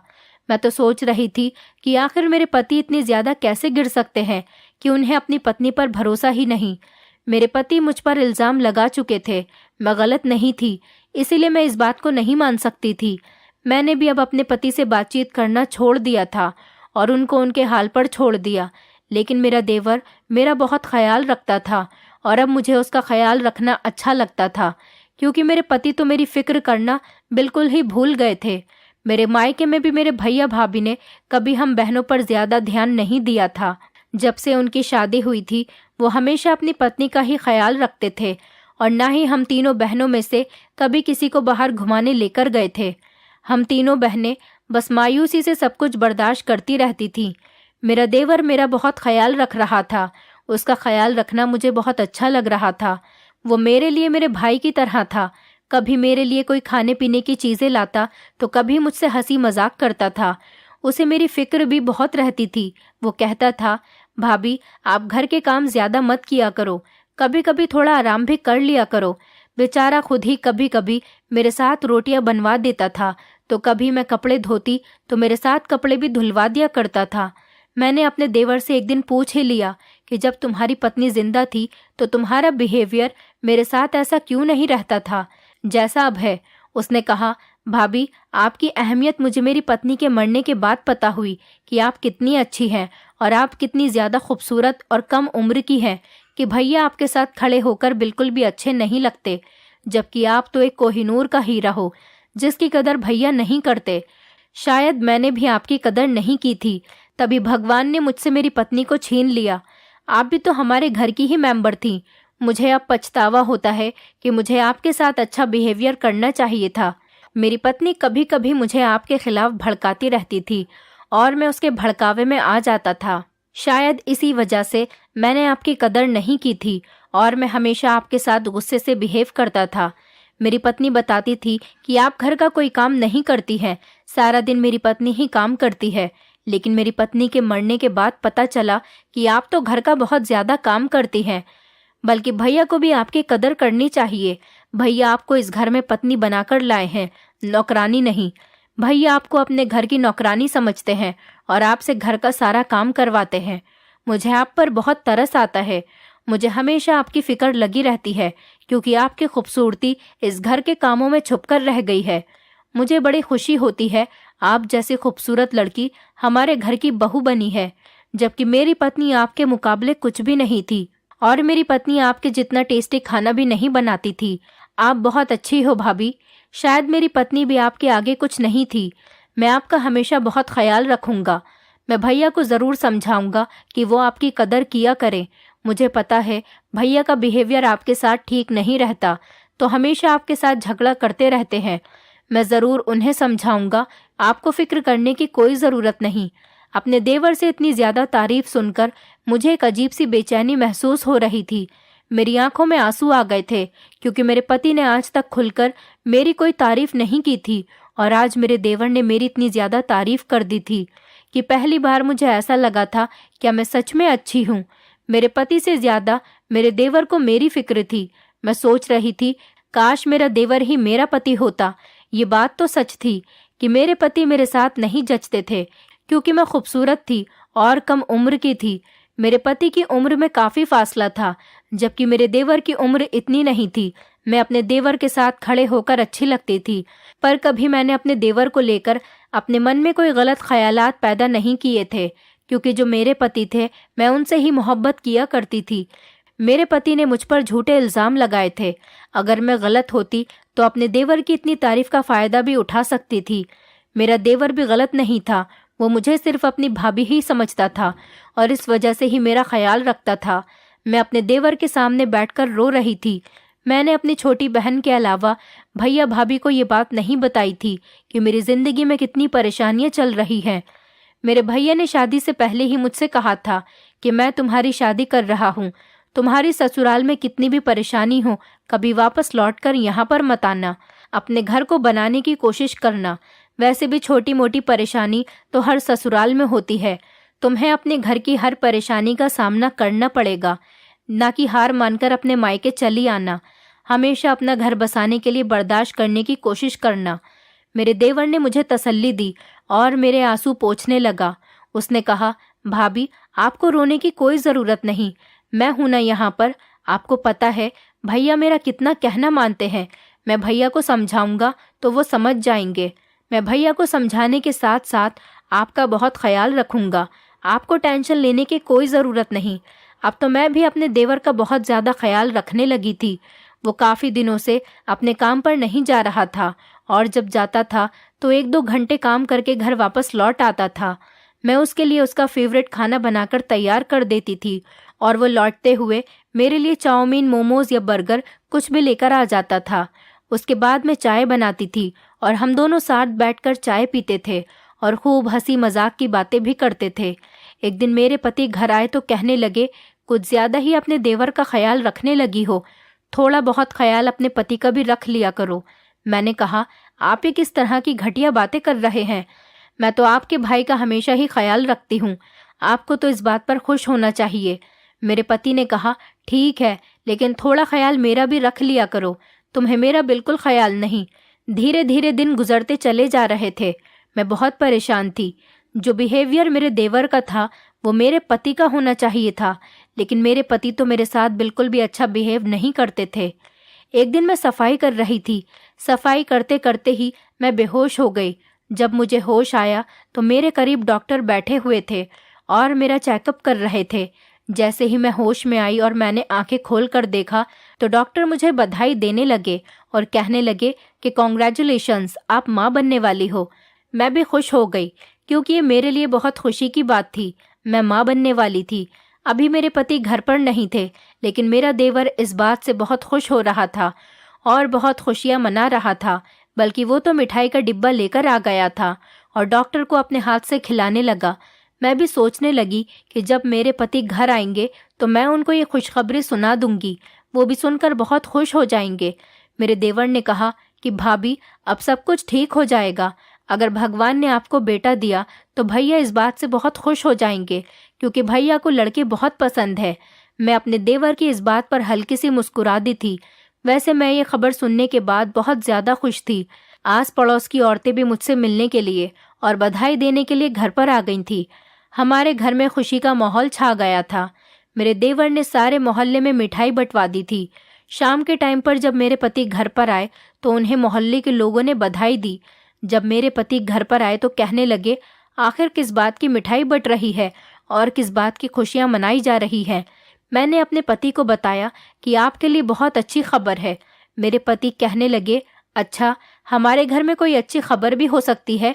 मैं तो सोच रही थी कि आखिर मेरे पति इतनी ज़्यादा कैसे गिर सकते हैं कि उन्हें अपनी पत्नी पर भरोसा ही नहीं। मेरे पति मुझ पर इल्ज़ाम लगा चुके थे। मैं गलत नहीं थी, इसीलिए मैं इस बात को नहीं मान सकती थी। मैंने भी अब अपने पति से बातचीत करना छोड़ दिया था और उनको उनके हाल पर छोड़ दिया। लेकिन मेरा देवर मेरा बहुत ख्याल रखता था और अब मुझे उसका ख्याल रखना अच्छा लगता था, क्योंकि मेरे पति तो मेरी फिक्र करना बिल्कुल ही भूल गए थे। मेरे मायके में भी मेरे भैया भाभी ने कभी हम बहनों पर ज़्यादा ध्यान नहीं दिया था। जब से उनकी शादी हुई थी वो हमेशा अपनी पत्नी का ही ख्याल रखते थे और ना ही हम तीनों बहनों में से कभी किसी को बाहर घुमाने लेकर गए थे। हम तीनों बहनें बस मायूसी से सब कुछ बर्दाश्त करती रहती थीं। मेरा देवर मेरा बहुत ख्याल रख रहा था। उसका ख्याल रखना मुझे बहुत अच्छा लग रहा था। वो मेरे लिए मेरे भाई की तरह था। कभी मेरे लिए कोई खाने पीने की चीज़ें लाता तो कभी मुझसे हंसी मजाक करता था। उसे मेरी फिक्र भी बहुत रहती थी। वो कहता था, भाभी आप घर के काम ज़्यादा मत किया करो, कभी कभी थोड़ा आराम भी कर लिया करो। बेचारा खुद ही कभी कभी मेरे साथ रोटियां बनवा देता था, तो कभी मैं कपड़े धोती तो मेरे साथ कपड़े भी धुलवा दिया करता था। मैंने अपने देवर से एक दिन पूछ ही लिया कि जब तुम्हारी पत्नी जिंदा थी तो तुम्हारा बिहेवियर मेरे साथ ऐसा क्यों नहीं रहता था जैसा अब है। उसने कहा, भाभी आपकी अहमियत मुझे मेरी पत्नी के मरने के बाद पता हुई कि आप कितनी अच्छी हैं और आप कितनी ज़्यादा खूबसूरत और कम उम्र की हैं कि भैया आपके साथ खड़े होकर बिल्कुल भी अच्छे नहीं लगते, जबकि आप तो एक कोहिनूर का हीरा हो जिसकी कदर भैया नहीं करते। शायद मैंने भी आपकी कदर नहीं की थी, तभी भगवान ने मुझसे मेरी पत्नी को छीन लिया। आप भी तो हमारे घर की ही मेंबर थी। मुझे अब पछतावा होता है कि मुझे आपके साथ अच्छा बिहेवियर करना चाहिए था। मेरी पत्नी कभी कभी मुझे आपके खिलाफ भड़काती रहती थी और मैं उसके भड़कावे में आ जाता था। शायद इसी वजह से मैंने आपकी कदर नहीं की थी और मैं हमेशा आपके साथ गुस्से से बिहेव करता था। मेरी पत्नी बताती थी कि आप घर का कोई काम नहीं करती हैं, सारा दिन मेरी पत्नी ही काम करती है। लेकिन मेरी पत्नी के मरने के बाद पता चला कि आप तो घर का बहुत ज़्यादा काम करती हैं। बल्कि भैया को भी आपकी कदर करनी चाहिए। भैया आपको इस घर में पत्नी बनाकर लाए हैं, नौकरानी नहीं। भैया आपको अपने घर की नौकरानी समझते हैं और आपसे घर का सारा काम करवाते हैं। मुझे आप पर बहुत तरस आता है। मुझे हमेशा आपकी फिक्र लगी रहती है क्योंकि आपकी खूबसूरती इस घर के कामों में छुपकर रह गई है। मुझे बड़ी खुशी होती है आप जैसी खूबसूरत लड़की हमारे घर की बहू बनी है, जबकि मेरी पत्नी आपके मुकाबले कुछ भी नहीं थी और मेरी पत्नी आपके जितना टेस्टी खाना भी नहीं बनाती थी। आप बहुत अच्छी हो भाभी। शायद मेरी पत्नी भी आपके आगे कुछ नहीं थी। मैं आपका हमेशा बहुत ख्याल रखूंगा। मैं भैया को ज़रूर समझाऊंगा कि वो आपकी कदर किया करें। मुझे पता है भैया का बिहेवियर आपके साथ ठीक नहीं रहता, तो हमेशा आपके साथ झगड़ा करते रहते हैं। मैं ज़रूर उन्हें समझाऊंगा, आपको फिक्र करने की कोई ज़रूरत नहीं। अपने देवर से इतनी ज़्यादा तारीफ सुनकर मुझे एक अजीब सी बेचैनी महसूस हो रही थी। मेरी आंखों में आंसू आ गए थे क्योंकि मेरे पति ने आज तक खुलकर मेरी कोई तारीफ नहीं की थी और आज मेरे देवर ने मेरी इतनी ज़्यादा तारीफ कर दी थी कि पहली बार मुझे ऐसा लगा था क्या मैं सच में अच्छी हूँ। मेरे पति से ज़्यादा मेरे देवर को मेरी फिक्र थी। मैं सोच रही थी काश मेरा देवर ही मेरा पति होता। ये बात तो सच थी कि मेरे पति मेरे साथ नहीं जचते थे क्योंकि मैं खूबसूरत थी और कम उम्र की थी। मेरे पति की उम्र में काफ़ी फासला था, जबकि मेरे देवर की उम्र इतनी नहीं थी। मैं अपने देवर के साथ खड़े होकर अच्छी लगती थी, पर कभी मैंने अपने देवर को लेकर अपने मन में कोई गलत ख्यालात पैदा नहीं किए थे क्योंकि जो मेरे पति थे मैं उनसे ही मोहब्बत किया करती थी। मेरे पति ने मुझ पर झूठे इल्ज़ाम लगाए थे। अगर मैं गलत होती तो अपने देवर की इतनी तारीफ का फ़ायदा भी उठा सकती थी। मेरा देवर भी गलत नहीं था, वो मुझे सिर्फ अपनी भाभी ही समझता था और इस वजह से ही मेरा ख्याल रखता था। मैं अपने देवर के सामने बैठकर रो रही थी। मैंने अपनी छोटी बहन के अलावा भैया भाभी को ये बात नहीं बताई थी कि मेरी ज़िंदगी में कितनी परेशानियां चल रही हैं। मेरे भैया ने शादी से पहले ही मुझसे कहा था कि मैं तुम्हारी शादी कर रहा हूँ। तुम्हारी ससुराल में कितनी भी परेशानी हो कभी वापस लौटकर यहाँ पर मत आना। अपने घर को बनाने की कोशिश करना। वैसे भी छोटी मोटी परेशानी तो हर ससुराल में होती है। तुम्हें अपने घर की हर परेशानी का सामना करना पड़ेगा, ना कि हार मानकर अपने मायके चली आना। हमेशा अपना घर बसाने के लिए बर्दाश्त करने की कोशिश करना। मेरे देवर ने मुझे तसल्ली दी और मेरे आंसू पोंछने लगा। उसने कहा, भाभी आपको रोने की कोई ज़रूरत नहीं, मैं हूं ना यहाँ पर। आपको पता है भैया मेरा कितना कहना मानते हैं। मैं भैया को समझाऊंगा तो वो समझ जाएंगे। मैं भैया को समझाने के साथ साथ आपका बहुत ख्याल रखूंगा। आपको टेंशन लेने की कोई ज़रूरत नहीं। अब तो मैं भी अपने देवर का बहुत ज़्यादा ख्याल रखने लगी थी। वो काफ़ी दिनों से अपने काम पर नहीं जा रहा था और जब जाता था तो 1-2 घंटे काम करके घर वापस लौट आता था। मैं उसके लिए उसका फेवरेट खाना बनाकर तैयार कर देती थी और वो लौटते हुए मेरे लिए चाउमीन, मोमोज या बर्गर कुछ भी लेकर आ जाता था। उसके बाद मैं चाय बनाती थी और हम दोनों साथ बैठकर चाय पीते थे और खूब हंसी मजाक की बातें भी करते थे। एक दिन मेरे पति घर आए तो कहने लगे, कुछ ज्यादा ही अपने देवर का ख्याल रखने लगी हो, थोड़ा बहुत ख्याल अपने पति का भी रख लिया करो। मैंने कहा, आप ये किस तरह की घटिया बातें कर रहे हैं? मैं तो आपके भाई का हमेशा ही ख्याल रखती हूँ, आपको तो इस बात पर खुश होना चाहिए। मेरे पति ने कहा, ठीक है, लेकिन थोड़ा ख्याल मेरा भी रख लिया करो, तुम्हें मेरा बिल्कुल ख्याल नहीं। धीरे धीरे दिन गुजरते चले जा रहे थे। मैं बहुत परेशान थी। जो बिहेवियर मेरे देवर का था वो मेरे पति का होना चाहिए था, लेकिन मेरे पति तो मेरे साथ बिल्कुल भी अच्छा बिहेव नहीं करते थे। एक दिन मैं सफाई कर रही थी। सफाई करते करते ही मैं बेहोश हो गई। जब मुझे होश आया तो मेरे करीब डॉक्टर बैठे हुए थे और मेरा चेकअप कर रहे थे। जैसे ही मैं होश में आई और मैंने आंखें खोल कर देखा तो डॉक्टर मुझे बधाई देने लगे और कहने लगे कि कॉन्ग्रेचुलेशंस, आप माँ बनने वाली हो। मैं भी खुश हो गई क्योंकि ये मेरे लिए बहुत खुशी की बात थी। मैं माँ बनने वाली थी। अभी मेरे पति घर पर नहीं थे, लेकिन मेरा देवर इस बात से बहुत खुश हो रहा था और बहुत खुशियाँ मना रहा था। बल्कि वो तो मिठाई का डिब्बा लेकर आ गया था और डॉक्टर को अपने हाथ से खिलाने लगा। मैं भी सोचने लगी कि जब मेरे पति घर आएंगे तो मैं उनको ये खुशखबरी सुना दूंगी, वो भी सुनकर बहुत खुश हो जाएंगे। मेरे देवर ने कहा कि भाभी, अब सब कुछ ठीक हो जाएगा। अगर भगवान ने आपको बेटा दिया तो भैया इस बात से बहुत खुश हो जाएंगे, क्योंकि भैया को लड़के बहुत पसंद है। मैं अपने देवर की इस बात पर हल्की सी मुस्कुरा दी थी। वैसे मैं ये खबर सुनने के बाद बहुत ज़्यादा खुश थी। आस पड़ोस की औरतें भी मुझसे मिलने के लिए और बधाई देने के लिए घर पर आ गई थी। हमारे घर में खुशी का माहौल छा गया था। मेरे देवर ने सारे मोहल्ले में मिठाई बंटवा दी थी। शाम के टाइम पर जब मेरे पति घर पर आए तो उन्हें मोहल्ले के लोगों ने बधाई दी। जब मेरे पति घर पर आए तो कहने लगे, आखिर किस बात की मिठाई बट रही है और किस बात की खुशियां मनाई जा रही हैं। मैंने अपने पति को बताया कि आपके लिए बहुत अच्छी खबर है। मेरे पति कहने लगे, अच्छा, हमारे घर में कोई अच्छी खबर भी हो सकती है?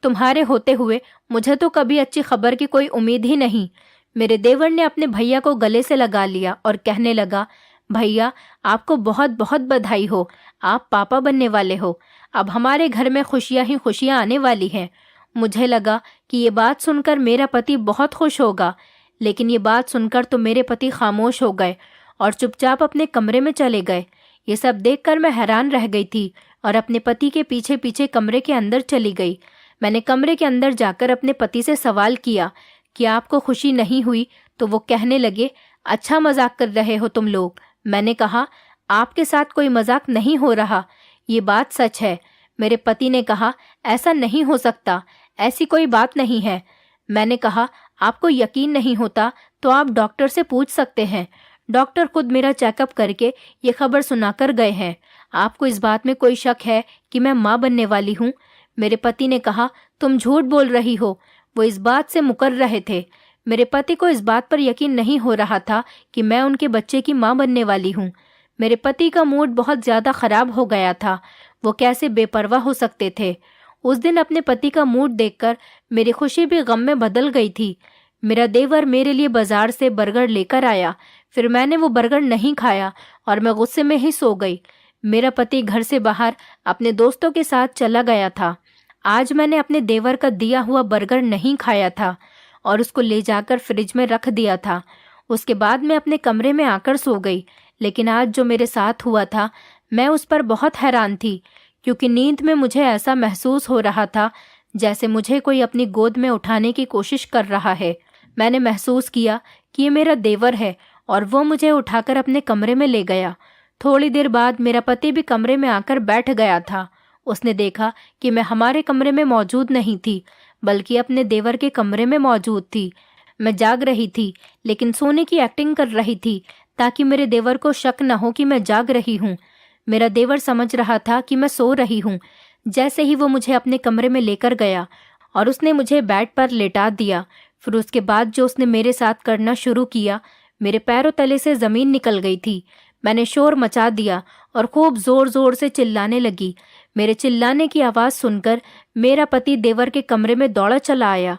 तुम्हारे होते हुए मुझे तो कभी अच्छी खबर की कोई उम्मीद ही नहीं। मेरे देवर ने अपने भैया को गले से लगा लिया और कहने लगा, भैया, आपको बहुत बहुत बधाई हो, आप पापा बनने वाले हो। अब हमारे घर में खुशियां ही खुशियां आने वाली हैं। मुझे लगा कि ये बात सुनकर मेरा पति बहुत खुश होगा, लेकिन ये बात सुनकर तो मेरे पति खामोश हो गए और चुपचाप अपने कमरे में चले गए। ये सब देखकर मैं हैरान रह गई थी और अपने पति के पीछे पीछे कमरे के अंदर चली गई। मैंने कमरे के अंदर जाकर अपने पति से सवाल किया कि आपको खुशी नहीं हुई? तो वो कहने लगे, अच्छा मजाक कर रहे हो तुम लोग। मैंने कहा, आपके साथ कोई मजाक नहीं हो रहा, ये बात सच है। मेरे पति ने कहा, ऐसा नहीं हो सकता, ऐसी कोई बात नहीं है। मैंने कहा, आपको यकीन नहीं होता तो आप डॉक्टर से पूछ सकते हैं। डॉक्टर खुद मेरा चेकअप करके ये खबर सुनाकर गए हैं। आपको इस बात में कोई शक है कि मैं माँ बनने वाली हूँ? मेरे पति ने कहा, तुम झूठ बोल रही हो। वो इस बात से मुकर रहे थे। मेरे पति को इस बात पर यकीन नहीं हो रहा था कि मैं उनके बच्चे की माँ बनने वाली हूँ। मेरे पति का मूड बहुत ज़्यादा खराब हो गया था। वो कैसे बेपरवाह हो सकते थे? उस दिन अपने पति का मूड देखकर मेरी खुशी भी गम में बदल गई थी। मेरा देवर मेरे लिए बाजार से बर्गर लेकर आया। फिर मैंने वो बर्गर नहीं खाया और मैं गुस्से में ही सो गई। मेरा पति घर से बाहर अपने दोस्तों के साथ चला गया था। आज मैंने अपने देवर का दिया हुआ बर्गर नहीं खाया था और उसको ले जाकर फ्रिज में रख दिया था। उसके बाद मैं अपने कमरे में आकर सो गई। लेकिन आज जो मेरे साथ हुआ था, मैं उस पर बहुत हैरान थी, क्योंकि नींद में मुझे ऐसा महसूस हो रहा था जैसे मुझे कोई अपनी गोद में उठाने की कोशिश कर रहा है। मैंने महसूस किया कि ये मेरा देवर है और वो मुझे उठाकर अपने कमरे में ले गया। थोड़ी देर बाद मेरा पति भी कमरे में आकर बैठ गया था। उसने देखा कि मैं हमारे कमरे में मौजूद नहीं थी, बल्कि अपने देवर के कमरे में मौजूद थी। मैं जाग रही थी, लेकिन सोने की एक्टिंग कर रही थी ताकि मेरे देवर को शक न हो कि मैं जाग रही हूँ। मेरा देवर समझ रहा था कि मैं सो रही हूँ। जैसे ही वो मुझे अपने कमरे में लेकर गया और उसने मुझे बेड पर लेटा दिया, फिर उसके बाद जो उसने मेरे साथ करना शुरू किया, मेरे पैरों तले से ज़मीन निकल गई थी। मैंने शोर मचा दिया और खूब ज़ोर ज़ोर से चिल्लाने लगी। मेरे चिल्लाने की आवाज़ सुनकर मेरा पति देवर के कमरे में दौड़ा चला आया।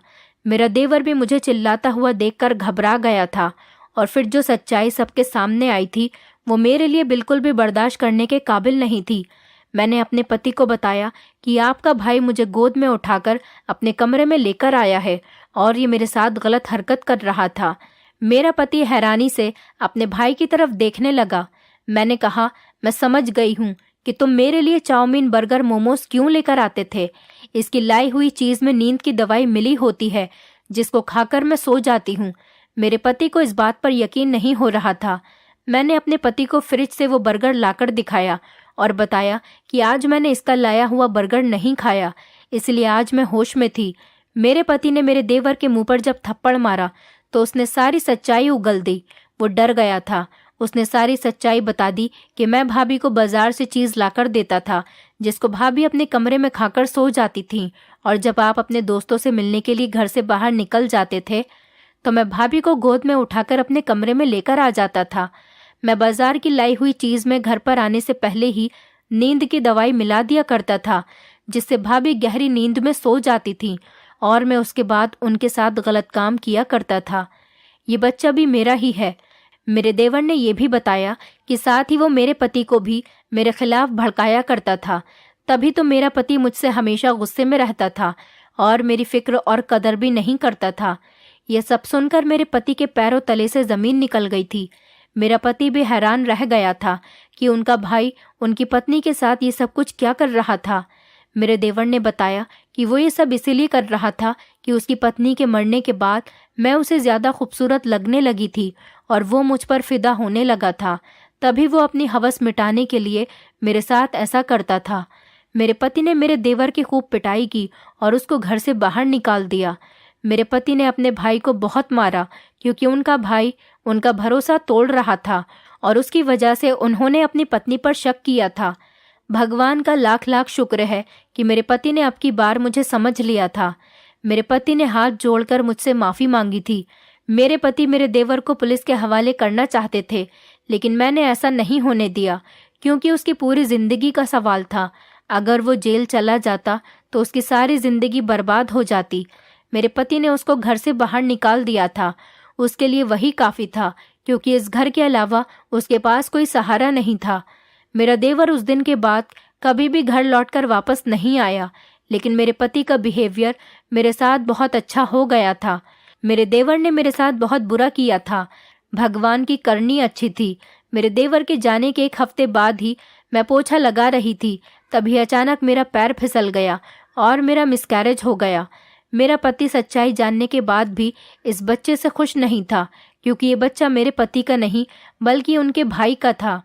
मेरा देवर भी मुझे चिल्लाता हुआ देखकर घबरा गया था और फिर जो सच्चाई सबके सामने आई थी वो मेरे लिए बिल्कुल भी बर्दाश्त करने के काबिल नहीं थी। मैंने अपने पति को बताया कि आपका भाई मुझे गोद में उठाकर अपने कमरे में लेकर आया है और ये मेरे साथ गलत हरकत कर रहा था। मेरा पति हैरानी से अपने भाई की तरफ देखने लगा। मैंने कहा, मैं समझ गई हूँ कि तुम मेरे लिए चाउमीन, बर्गर, मोमोज क्यों लेकर आते थे। इसकी लाई हुई चीज में नींद की दवाई मिली होती है जिसको खाकर मैं सो जाती हूँ। मेरे पति को इस बात पर यकीन नहीं हो रहा था। मैंने अपने पति को फ्रिज से वो बर्गर लाकर दिखाया और बताया कि आज मैंने इसका लाया हुआ बर्गर नहीं खाया, इसलिए आज मैं होश में थी। मेरे पति ने मेरे देवर के मुंह पर जब थप्पड़ मारा तो उसने सारी सच्चाई उगल दी। वो डर गया था। उसने सारी सच्चाई बता दी कि मैं भाभी को बाजार से चीज लाकर देता था जिसको भाभी अपने कमरे में खाकर सो जाती थी, और जब आप अपने दोस्तों से मिलने के लिए घर से बाहर निकल जाते थे तो मैं भाभी को गोद में उठाकर अपने कमरे में लेकर आ जाता था। मैं बाजार की लाई हुई चीज में घर पर आने से पहले ही नींद की दवाई मिला दिया करता था जिससे भाभी गहरी नींद में सो जाती थी और मैं उसके बाद उनके साथ गलत काम किया करता था। ये बच्चा भी मेरा ही है। मेरे देवर ने यह भी बताया कि साथ ही वो मेरे पति को भी मेरे खिलाफ भड़काया करता था। तभी तो मेरा पति मुझसे हमेशा गुस्से में रहता था और मेरी फिक्र और कदर भी नहीं करता था। यह सब सुनकर मेरे पति के पैरों तले से जमीन निकल गई थी। मेरा पति भी हैरान रह गया था कि उनका भाई उनकी पत्नी के साथ ये सब कुछ क्या कर रहा था। मेरे देवर ने बताया कि वो ये सब इसीलिए कर रहा था कि उसकी पत्नी के मरने के बाद मैं उसे ज़्यादा खूबसूरत लगने लगी थी और वो मुझ पर फिदा होने लगा था। तभी वो अपनी हवस मिटाने के लिए मेरे साथ ऐसा करता था। मेरे पति ने मेरे देवर की खूब पिटाई की और उसको घर से बाहर निकाल दिया। मेरे पति ने अपने भाई को बहुत मारा क्योंकि उनका भाई उनका भरोसा तोड़ रहा था और उसकी वजह से उन्होंने अपनी पत्नी पर शक किया था। भगवान का लाख लाख शुक्र है कि मेरे पति ने अब की बार मुझे समझ लिया था। मेरे पति ने हाथ जोड़कर मुझसे माफ़ी मांगी थी। मेरे पति मेरे देवर को पुलिस के हवाले करना चाहते थे, लेकिन मैंने ऐसा नहीं होने दिया क्योंकि उसकी पूरी ज़िंदगी का सवाल था। अगर वो जेल चला जाता तो उसकी सारी ज़िंदगी बर्बाद हो जाती। मेरे पति ने उसको घर से बाहर निकाल दिया था। उसके लिए वही काफ़ी था क्योंकि इस घर के अलावा उसके पास कोई सहारा नहीं था। मेरा देवर उस दिन के बाद कभी भी घर लौटकर वापस नहीं आया, लेकिन मेरे पति का बिहेवियर मेरे साथ बहुत अच्छा हो गया था। मेरे देवर ने मेरे साथ बहुत बुरा किया था। भगवान की करनी अच्छी थी। मेरे देवर के जाने के 1 हफ्ते बाद ही मैं पोछा लगा रही थी, तभी अचानक मेरा पैर फिसल गया और मेरा मिसकैरेज हो गया। मेरा पति सच्चाई जानने के बाद भी इस बच्चे से खुश नहीं था क्योंकि ये बच्चा मेरे पति का नहीं बल्कि उनके भाई का था।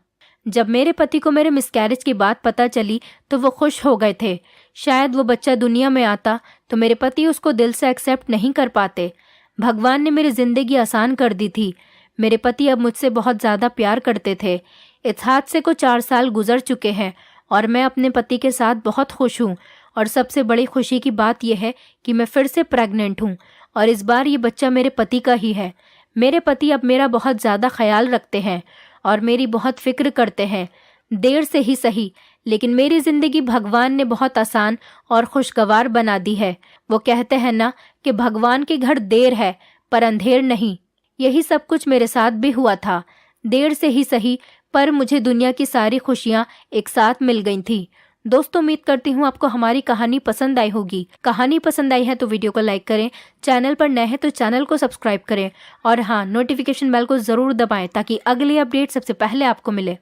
जब मेरे पति को मेरे मिसकैरेज की बात पता चली तो वो खुश हो गए थे। शायद वो बच्चा दुनिया में आता तो मेरे पति उसको दिल से एक्सेप्ट नहीं कर पाते। भगवान ने मेरी ज़िंदगी आसान कर दी थी। मेरे पति अब मुझसे बहुत ज़्यादा प्यार करते थे। इस हादसे को 4 साल गुजर चुके हैं और मैं अपने पति के साथ बहुत खुश हूँ। और सबसे बड़ी खुशी की बात यह है कि मैं फिर से प्रेग्नेंट हूँ और इस बार ये बच्चा मेरे पति का ही है। मेरे पति अब मेरा बहुत ज़्यादा ख्याल रखते हैं और मेरी बहुत फिक्र करते हैं। देर से ही सही, लेकिन मेरी ज़िंदगी भगवान ने बहुत आसान और खुशगवार बना दी है। वो कहते हैं ना कि भगवान के घर देर है पर अंधेर नहीं। यही सब कुछ मेरे साथ भी हुआ था। देर से ही सही, पर मुझे दुनिया की सारी खुशियाँ एक साथ मिल गई थी। दोस्तों, उम्मीद करती हूँ आपको हमारी कहानी पसंद आई होगी। कहानी पसंद आई है तो वीडियो को लाइक करें, चैनल पर नए हैं तो चैनल को सब्सक्राइब करें और हाँ, नोटिफिकेशन बेल को ज़रूर दबाएं ताकि अगली अपडेट सबसे पहले आपको मिले।